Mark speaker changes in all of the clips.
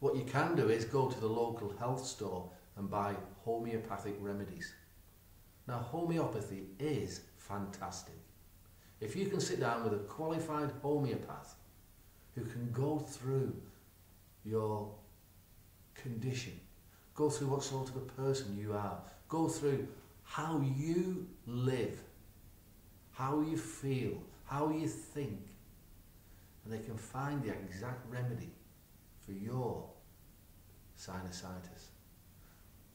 Speaker 1: What you can do is go to the local health store and buy homeopathic remedies. Now, homeopathy is fantastic. If you can sit down with a qualified homeopath who can go through your condition, go through what sort of a person you are, go through how you live, how you feel, how you think, and they can find the exact remedy for your sinusitis.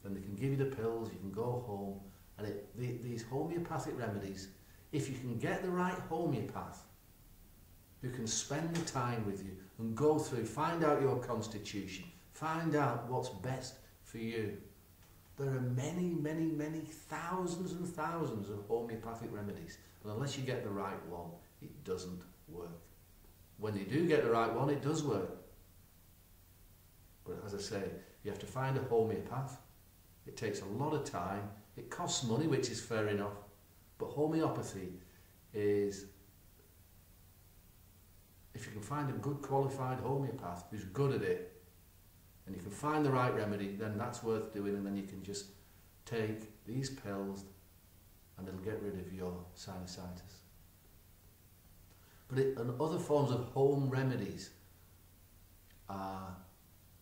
Speaker 1: Then they can give you the pills, you can go home, and these homeopathic remedies, if you can get the right homeopath who can spend the time with you and go through, find out your constitution, find out what's best for you. There are many, many, many thousands and thousands of homeopathic remedies, and unless you get the right one, it doesn't work. When you do get the right one, it does work. But as I say, you have to find a homeopath. It takes a lot of time. It costs money, which is fair enough. But homeopathy is, if you can find a good qualified homeopath who's good at it, and you can find the right remedy, then that's worth doing, and then you can just take these pills and it'll get rid of your sinusitis. But and other forms of home remedies are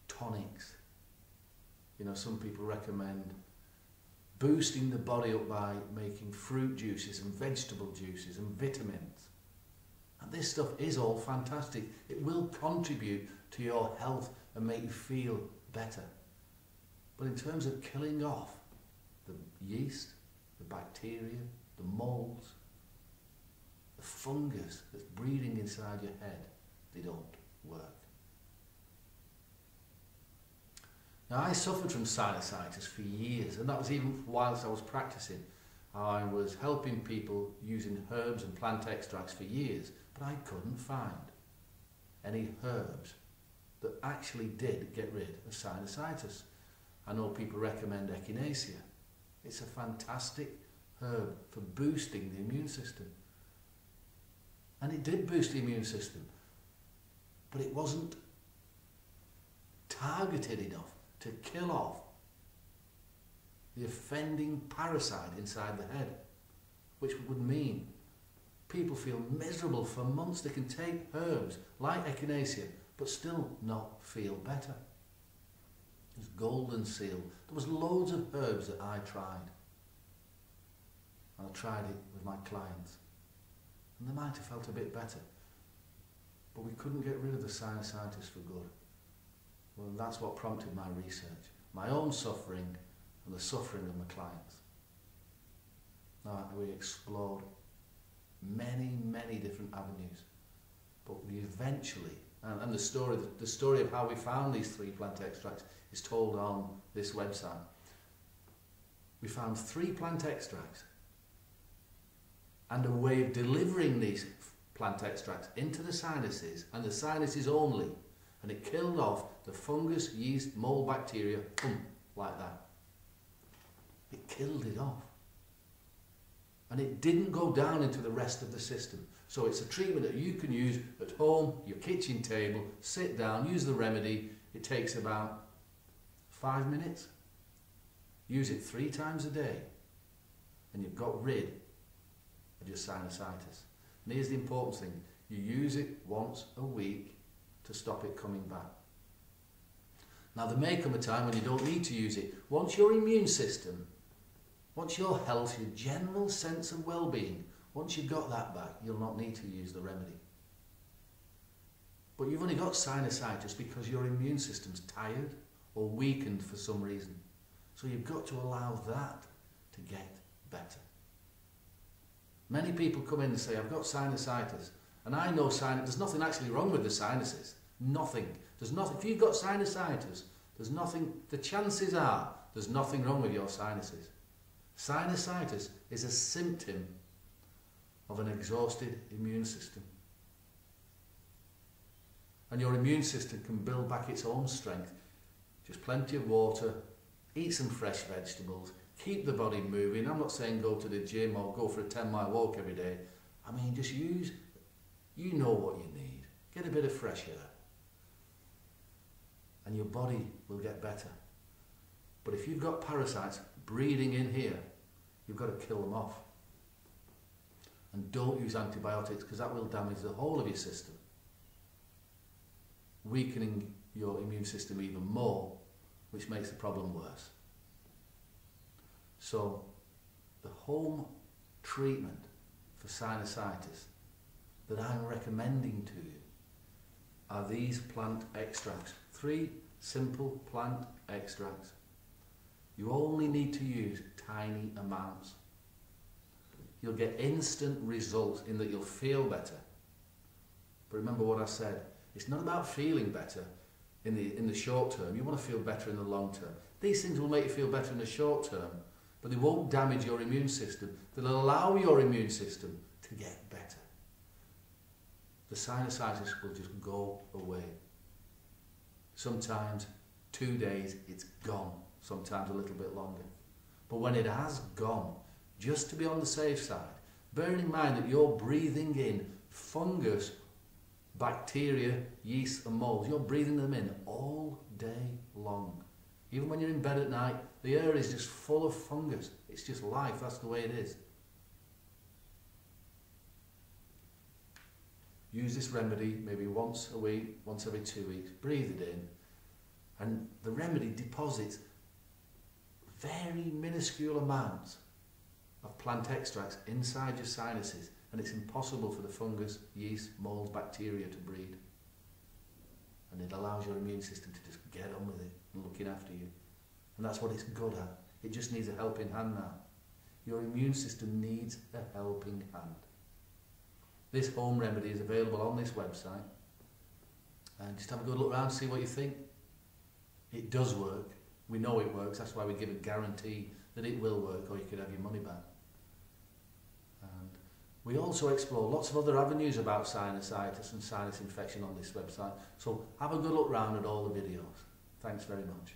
Speaker 1: tonics. You know, some people recommend boosting the body up by making fruit juices and vegetable juices and vitamins. And this stuff is all fantastic. It will contribute to your health and make you feel better. But in terms of killing off the yeast, the bacteria, the molds, the fungus that's breeding inside your head, they don't work. Now, I suffered from sinusitis for years, and that was even whilst I was practicing. I was helping people using herbs and plant extracts for years, but I couldn't find any herbs that actually did get rid of sinusitis. I know people recommend echinacea. It's a fantastic herb for boosting the immune system. And it did boost the immune system, but it wasn't targeted enough to kill off the offending parasite inside the head, which would mean people feel miserable for months. They can take herbs like echinacea but still not feel better. There's golden seal. There was loads of herbs that I tried, and I tried it with my clients, and they might have felt a bit better, but we couldn't get rid of the sinusitis for good. Well, that's what prompted my research, my own suffering and the suffering of my clients. Now, we explored many, many different avenues, but we eventually, and the story of how we found these 3 plant extracts is told on this website. We found 3 plant extracts and a way of delivering these plant extracts into the sinuses, and the sinuses only, and it killed off the fungus, yeast, mold, bacteria, boom, like that. It killed it off. And it didn't go down into the rest of the system. So it's a treatment that you can use at home, your kitchen table, sit down, use the remedy. It takes about 5 minutes. Use it 3 times a day, and you've got rid of your sinusitis. And here's the important thing. You use it once a week to stop it coming back. Now, there may come a time when you don't need to use it. Once your immune system, once your health, your general sense of well-being, once you've got that back, you'll not need to use the remedy. But you've only got sinusitis because your immune system's tired or weakened for some reason. So you've got to allow that to get better. Many people come in and say, I've got sinusitis. And I know there's nothing actually wrong with the sinuses. Nothing. There's nothing. If you've got sinusitis, there's nothing. The chances are there's nothing wrong with your sinuses. Sinusitis is a symptom of an exhausted immune system. And your immune system can build back its own strength. Just plenty of water, eat some fresh vegetables, keep the body moving. I'm not saying go to the gym or go for a 10-mile walk every day. I mean, just use, you know what you need. Get a bit of fresh air. and your body will get better. But if you've got parasites breeding in here, you've got to kill them off. And don't use antibiotics, because that will damage the whole of your system, weakening your immune system even more, which makes the problem worse. So the home treatment for sinusitis that I'm recommending to you are these plant extracts. 3 simple plant extracts. You only need to use tiny amounts. You'll get instant results in that you'll feel better. But remember what I said, it's not about feeling better in the short term. You want to feel better in the long term. These things will make you feel better in the short term, but they won't damage your immune system. They'll allow your immune system to get better. The sinusitis will just go away. Sometimes 2 days, it's gone. Sometimes a little bit longer. But when it has gone, just to be on the safe side, bearing in mind that you're breathing in fungus, bacteria, yeast and molds, you're breathing them in all day long. Even when you're in bed at night, the air is just full of fungus. It's just life, that's the way it is. Use this remedy maybe once a week, once every 2 weeks, breathe it in, and the remedy deposits very minuscule amounts of plant extracts inside your sinuses, and it's impossible for the fungus, yeast, molds, bacteria to breed. And it allows your immune system to just get on with it and looking after you. And that's what it's good at. It just needs a helping hand now. Your immune system needs a helping hand. This home remedy is available on this website. And just have a good look around, see what you think. It does work. We know it works. That's why we give a guarantee that it will work, or you could have your money back. And we also explore lots of other avenues about sinusitis and sinus infection on this website. So have a good look round at all the videos. Thanks very much.